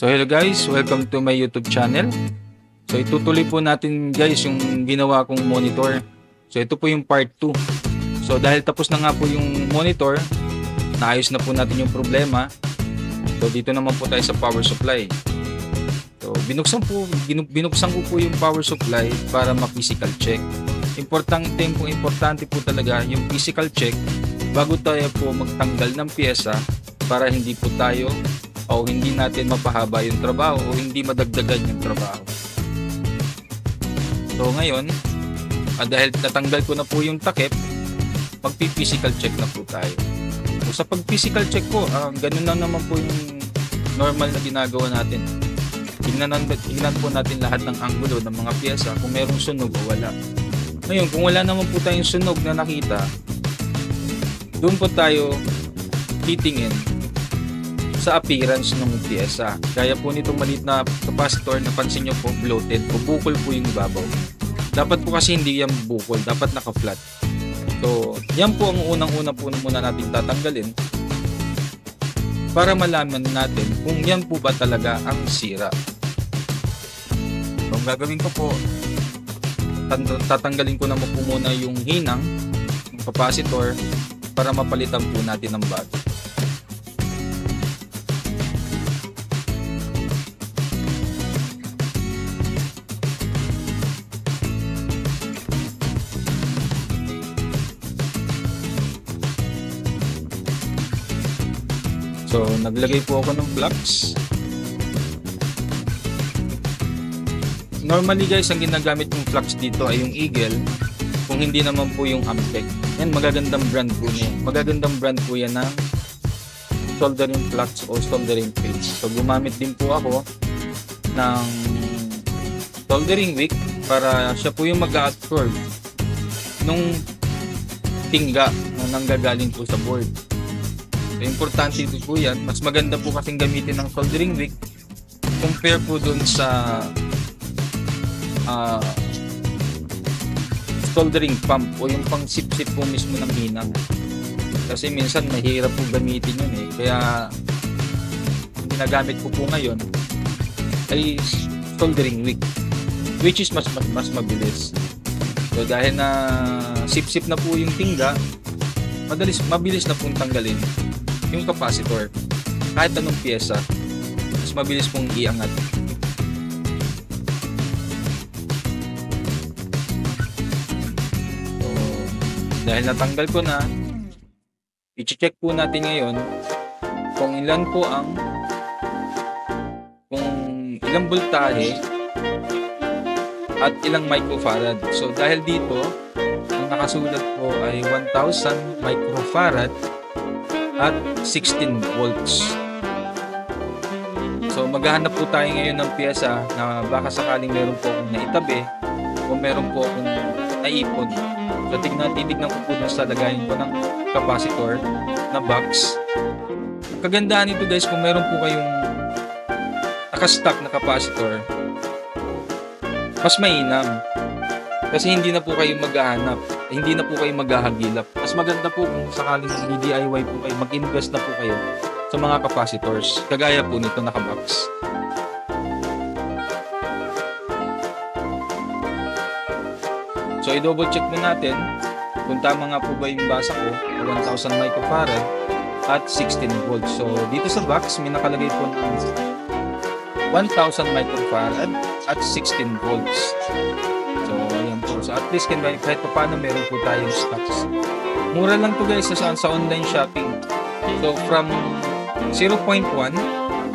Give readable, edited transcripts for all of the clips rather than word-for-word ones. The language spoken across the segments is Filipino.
So hello guys, welcome to my YouTube channel. So itutuloy po natin guys yung ginawa kong monitor. So ito po yung part 2. So dahil tapos na nga po yung monitor, naayos na po natin yung problema. So dito naman po tayo sa power supply. So binuksan ko po yung power supply para ma-physical check. Importante po talaga yung physical check bago tayo po magtanggal ng pyesa para hindi po tayo o hindi natin mapahaba yung trabaho o hindi madagdagan yung trabaho. So ngayon, dahil natanggal ko na po yung takip, magpi-physical check na po tayo. So sa pag-physical check po, ganun lang naman po yung normal na ginagawa natin. Tingnan po natin lahat ng anggulo ng mga pyesa kung merong sunog o wala. Ngayon, kung wala naman po tayong sunog na nakita, doon po tayo titingin sa appearance ng pyesa. Kaya po nitong maliit na capacitor, napansin nyo po, bloated o bukol po yung ibabaw. Dapat po kasi hindi yan bukol, dapat naka-flat. So, yan po ang unang-una po muna natin tatanggalin para malaman natin kung yan po ba talaga ang sira. So, ang gagawin ko po, tatanggalin ko naman po muna yung hinang ng capacitor para mapalitan po natin ng bago. So, naglagay po ako ng flux. Normally guys, ang ginagamit ng flux dito ay yung Eagle, kung hindi naman po yung Amtech. Yan, magagandang brand po niya. Magagandang brand po yan ng soldering flux o soldering page. So, gumamit din po ako ng soldering wick para siya po yung mag-absorb nung tingga na nanggagaling po sa board. So, importante ito po yan. Mas maganda po kasing gamitin ng soldering wick compare po dun sa soldering pump o yung pang sip-sip po mismo ng hinang. Kasi minsan mahirap po gamitin yun eh. Kaya ginagamit ko po ngayon ay soldering wick, which is mas mabilis. So dahil na sip-sip na po yung tingga, mabilis na pong tanggalin yung capacitor. Kahit anong pyesa, mas mabilis pong iangat. So, dahil natanggal ko na, i-check po natin ngayon kung ilan po kung ilang voltahe at ilang microfarad. So dahil dito, ang nakasulat po ay 1000 microfarad at 16 volts. So maghahanap po tayo ngayon ng pyesa na baka sakaling meron po akong naitabi o meron po akong naipon. So titignan ko po dun sa lagayin ko ng capacitor na box. Kagandahan nito guys, kung meron po kayong nakastock na capacitor, mas mainam. Kasi hindi na po kayo maghahanap, hindi na po kayo maghahagilap. Mas maganda po kung sakaling DIY po kayo, mag-invest na po kayo sa mga capacitors, kagaya po nito nakabox. So i-double check po natin kung tama nga po ba yung basa ko, 1000 microfarad at 16 volts. So dito sa box may nakalagay po ng 1000 microfarad at 16 volts. So ayan po. So at least kahit pa paano meron po tayong stocks. Mura lang to guys sa online shopping. So from 0.1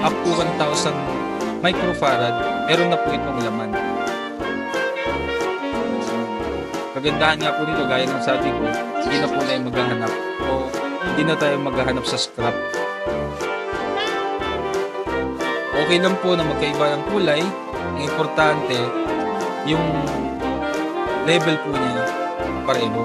up to 1000 microfarad, meron na po itong laman. Kagandahan nga po dito, gaya ng sabi ko, hindi na po tayo maghahanap o hindi na tayo maghahanap sa scrap. Okay lang po na magkaiba ng kulay. Ang importante, yung level po niya pareho.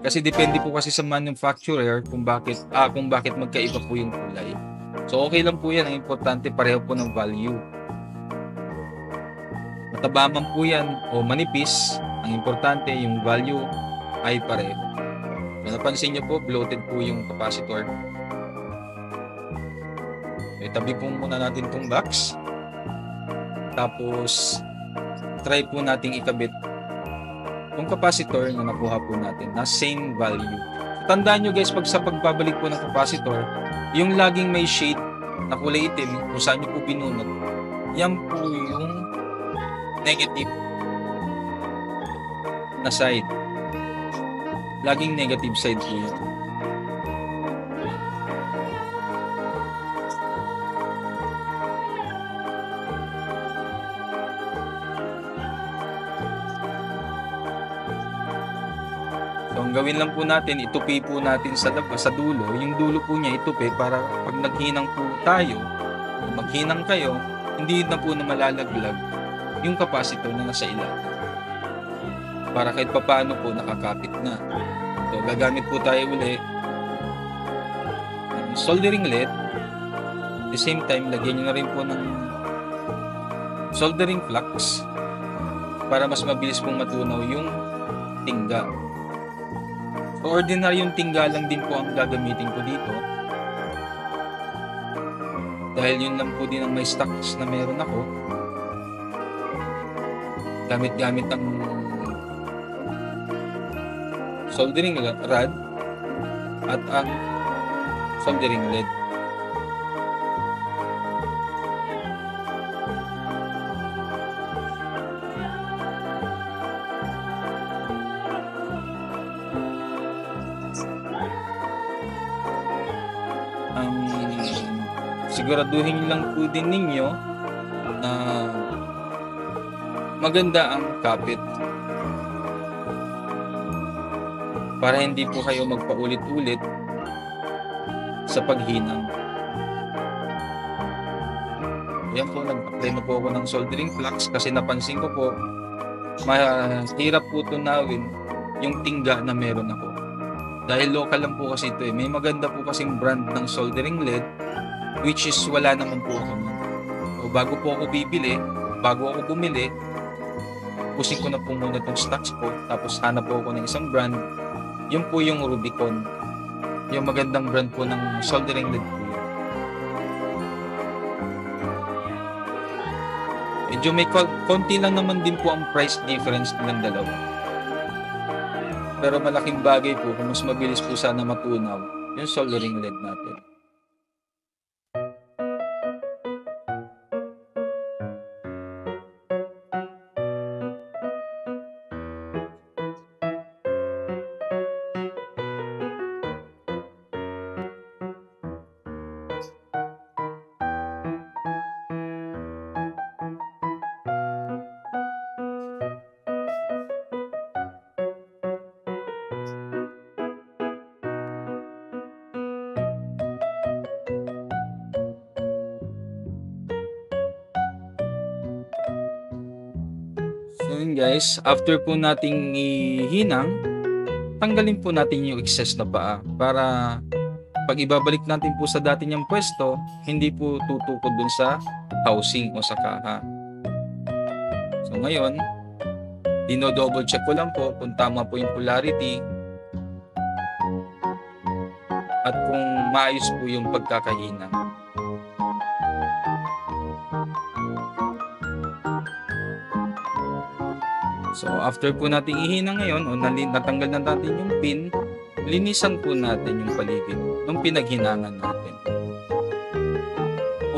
Kasi depende po kasi sa manufacturer kung bakit magkaiba po yung kulay. So okay lang po yan. Ang importante, pareho po ng value. Mataba man po yan o manipis, ang importante yung value ay pareho. So, napansin nyo po, bloated po yung capacitor. Itabi po muna natin itong box. Tapos, try po nating ikabit yung capacitor na nakuha po natin na same value. Tandaan nyo guys, pag sa pagbabalik po ng capacitor, yung laging may shade na kulay itim kung saan nyo po binunot, yan po yung negative na side. Laging negative side po yun. So, ang gawin lang po natin, itupi po natin sa dulo. Yung dulo po niya itupi para pag naghinang po tayo, maghinang kayo, hindi na po na malalaglag yung capacitor na nasa ilalim. Para kahit papaano po nakakapit na. So, gagamit po tayo uli ng soldering lead. At the same time, lagyan nyo na rin po ng soldering flux para mas mabilis pong matunaw yung tingga. So, ordinary yung tingga lang din po ang gagamitin ko dito. Dahil yun lang po din ang may stocks na meron ako. Gamit-gamit ang soldering rod at ang soldering lead. Siguraduhin lang po din ninyo na maganda ang kapit para hindi po kayo magpaulit-ulit sa paghinang. Yan po, nag-apply na po ako ng soldering flux kasi napansin ko po mahirap po tunawin yung tingga na meron ako. Dahil local lang po kasi ito eh. May maganda po kasing brand ng soldering lead which is wala naman po ako. So, bago po ako bibili, bago ako bumili, pusin ko na po muna itong stocks ko, tapos hanap po ako ng isang brand. Yun po yung Rubicon. Yung magandang brand po ng soldering lead po yun. Medyo may konti lang naman din po ang price difference ng dalawa. Pero malaking bagay po kung mas mabilis po sana matunaw yung soldering lead natin. So yun guys, after po nating ihinang, tanggalin po natin yung excess na paa para pag ibabalik natin po sa dati niyang pwesto, hindi po tutukod dun sa housing o sa kaha. So ngayon, dino-double check ko lang po kung tama po yung polarity at kung maayos po yung pagkakahina. So after po natin ihina ngayon o natanggal na natin yung pin, linisan po natin yung paligid ng pinaghinangan natin.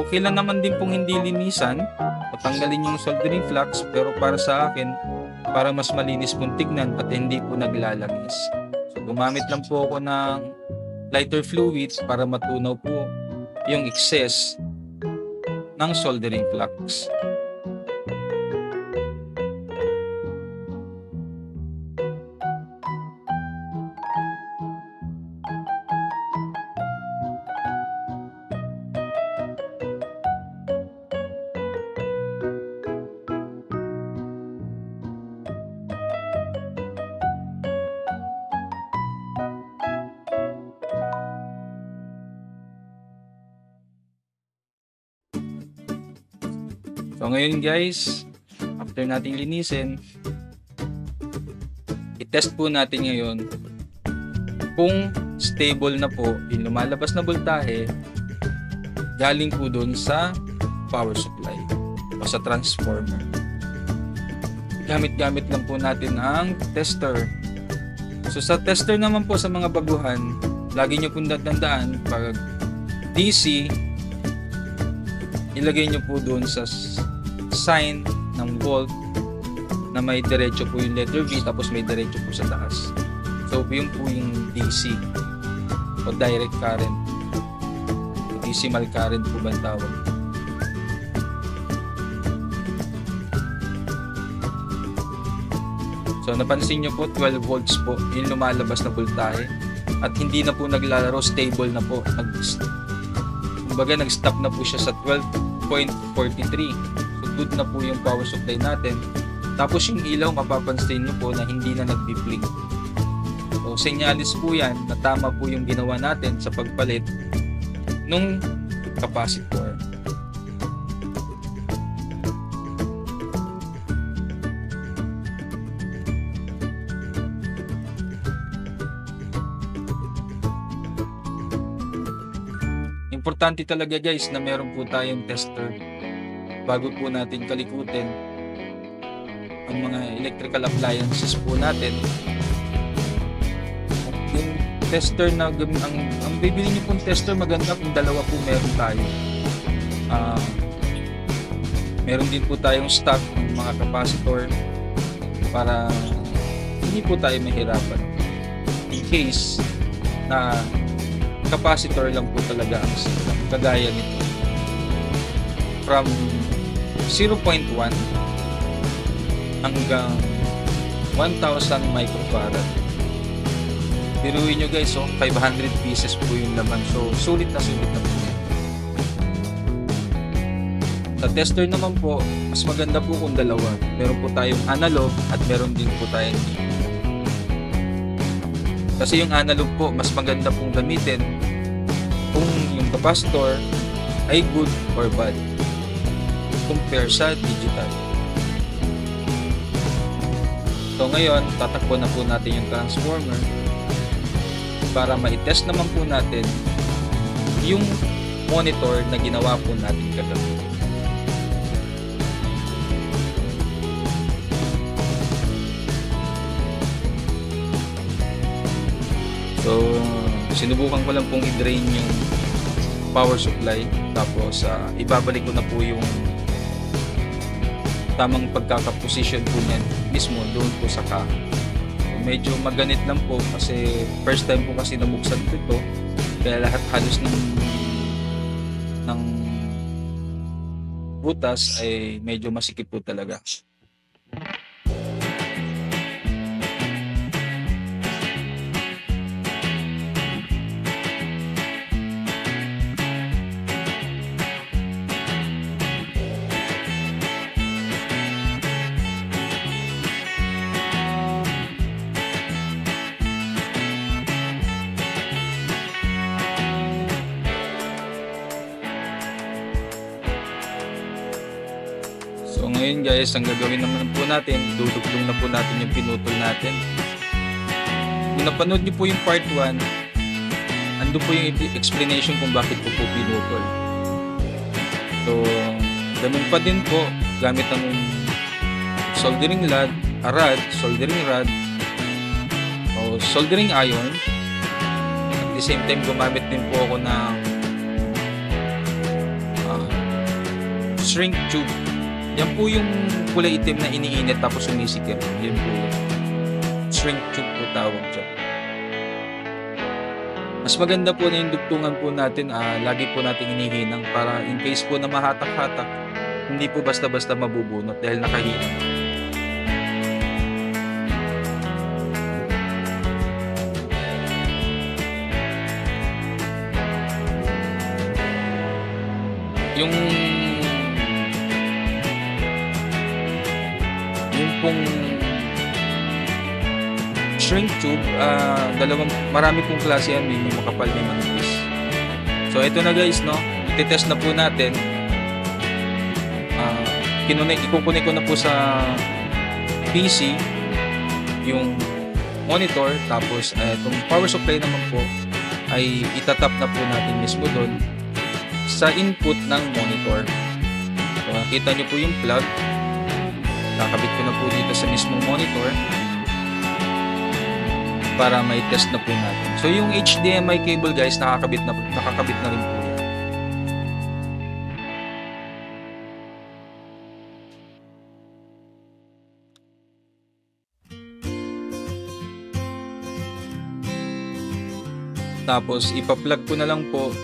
Okay lang naman din pong hindi linisan o tanggalin yung soldering flux, pero para sa akin, para mas malinis pong tignan at hindi po naglalangis. So gumamit lang po ako ng lighter fluid para matunaw po yung excess ng soldering flux. So ngayon guys, after nating linisin, i-test po natin ngayon kung stable na po yung lumalabas na voltahe galing po doon sa power supply o sa transformer. Gamit-gamit lang po natin ang tester. So sa tester naman po sa mga baguhan, lagi nyo pong tandaan pag DC, ilagay nyo po doon sa sign ng volt na may diretso po yung letter V tapos may diretso po sa taas. So yun po yung DC o direct current. Decimal current po ba ang tawag? So napansin nyo po 12 volts po yung lumalabas na voltahe at hindi na po naglalaro, stable na po. Kumbaga nag-stop na po siya sa 12.43. So good na po yung power supply natin. Tapos yung ilaw, mapapansin nyo po na hindi na nagbi-blink. So senyalis po yan na tama po yung ginawa natin sa pagpalit nung capacitor. Importante talaga guys na meron po tayong tester bago po natin kalikutin ang mga electrical appliances po natin. Yung tester na ang bibili niyo pong tester, maganda kung dalawa po meron tayo. Meron din po tayong stock ng mga capacitor para hindi po tayo mahirapan in case na capacitor lang po talaga ang silang, kagaya nito from 0.1 hanggang 1,000 microfarad. Biruin nyo guys, 500 pieces po yung laman, so sulit na po yan. Sa tester naman po, mas maganda po kung dalawa. Meron po tayong analog at meron din po tayong digital. Kasi yung analog po, mas maganda pong gamitin kung yung capacitor ay good or bad compare sa digital. So ngayon, tatakbo na po natin yung transformer para ma-test naman po natin yung monitor na ginawa po natin kagabi. So, sinubukan ko lang pong i-drain yung power supply, tapos ibabalik ko na po yung tamang pagkakaposition po niyan mismo doon po sa ka. Medyo maganit lang po kasi first time po kasi nabuksan ko ito, kaya lahat halos ng butas ay medyo masikip po talaga. So ngayon guys, ang gagawin naman po natin, duduglong na po natin yung pinutol natin. Kung napanood nyo po yung part 1, ando po yung explanation kung bakit po pinutol. So ganun pa din po, gamit ang soldering rod, soldering rod, o soldering iron. At the same time, gumamit din po ako ng shrink tube. Yan po yung kulay itim na iniinit tapos sumisikip. Yan po yung shrink tube po tawag dyan. Mas maganda po na yung dugtungan po natin, lagi po natin inihinang para in case po na mahatak-hatak, hindi po basta-basta mabubunot dahil nakahinang. Yung pong shrink tube, marami pong klase yan, may makapal, may manipis. So ito na guys, no, ititest na po natin. Ikukunik ko na po sa PC yung monitor, tapos itong power supply naman po ay itatap na po natin mismo doon sa input ng monitor. So, nakita nyo po yung plug. Kakabit ko na po dito sa mismong monitor para may test na po natin. So, yung HDMI cable guys, nakakabit na rin po. Tapos, ipa-plug ko na lang po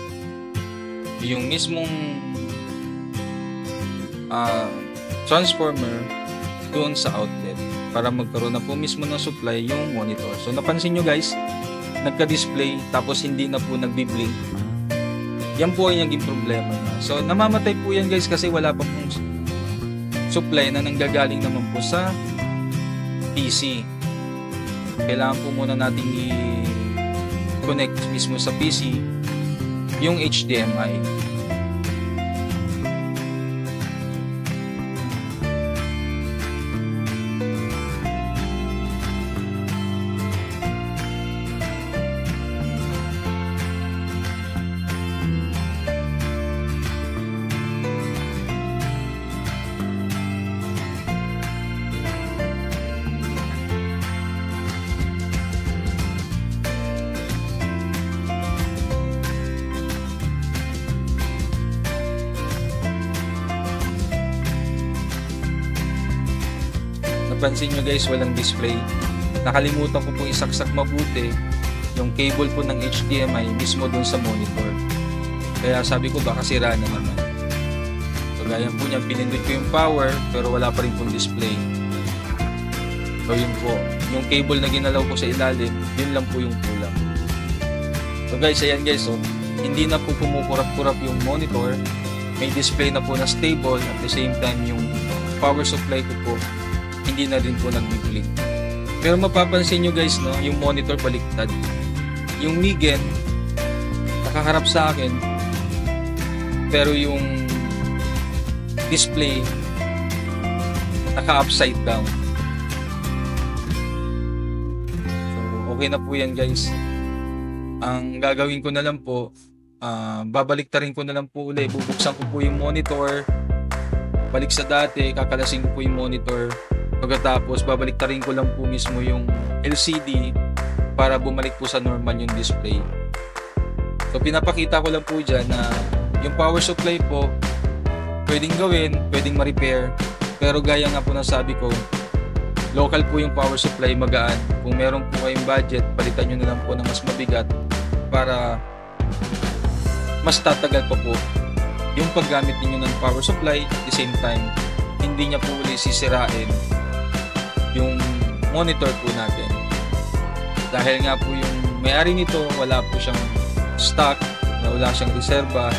yung mismong transformer doon sa outlet para magkaroon na po mismo ng supply yung monitor. So, napansin nyo guys, nagka-display tapos hindi na po nagbi-blink. Yan po ay naging problema na. So, namamatay po yan guys kasi wala pa pong supply na nanggagaling naman po sa PC. Kailangan po muna natin connect mismo sa PC yung HDMI. Napansin nyo guys, walang display. Nakalimutan ko po isaksak mabuti yung cable po ng HDMI mismo dun sa monitor. Kaya sabi ko baka sira na naman. So gaya po niya, pinindot ko yung power pero wala pa rin pong display. So yun po, yung cable na ginalaw ko sa ilalim, yun lang po yung kulang. So guys, ayan guys, so hindi na po kumukurap-kurap yung monitor. May display na po na stable, at the same time yung power supply ko po hindi na rin po nag-blink. Pero mapapansin nyo guys, no, yung monitor baliktad. Yung Migen nakaharap sa akin, pero yung display naka-upside down. So, okay na po yan guys. Ang gagawin ko na lang po, babaliktarin ko na lang po ulit. Bubuksan ko po yung monitor, balik sa dati, kakalasin ko po yung monitor. Pagkatapos, babaliktarin ko lang po mismo yung LCD para bumalik po sa normal yung display. So, pinapakita ko lang po dyan na yung power supply po, pwedeng gawin, pwedeng ma-repair. Pero gaya nga po na sabi ko, local po yung power supply, magaan. Kung meron po kayong budget, palitan nyo na lang po na mas mabigat para mas tatagal pa po yung paggamit ninyo ng power supply. At the same time, hindi niya po ulit sisirain yung monitor po natin. Dahil nga po yung may-ari nito, wala po siyang stock, wala siyang reserva.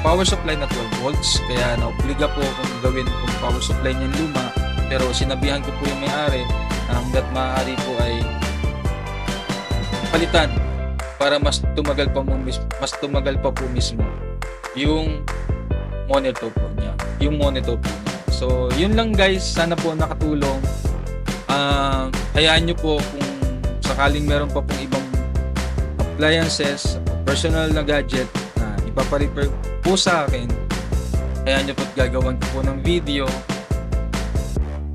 Power supply na 12 volts, kaya naobliga po kung gawin kung power supply niyan luma. Pero sinabihan ko po yung may-ari na hanggat maaari po ay palitan para mas tumagal pa po mismo yung monitor po niya. So, yun lang guys, sana po nakatulong. Hayaan nyo po kung sakaling meron pa pong ibang appliances, personal na gadget na ipaparepair po sa akin, hayaan nyo po at gagawan ko po ng video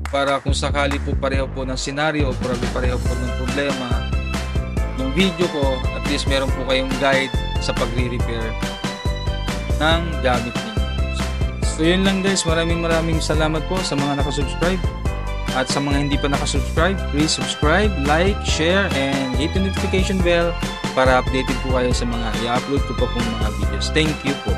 para kung sakali po pareho po ng senaryo o pareho po ng problema yung video ko, at least meron po kayong guide sa pagre-repair ng gamit ninyo. So yun lang guys, maraming salamat po sa mga nakasubscribe. At sa mga hindi pa nakasubscribe, please subscribe, like, share, and hit the notification bell para updated po kayo sa mga i-upload ko pa pong mga videos. Thank you po.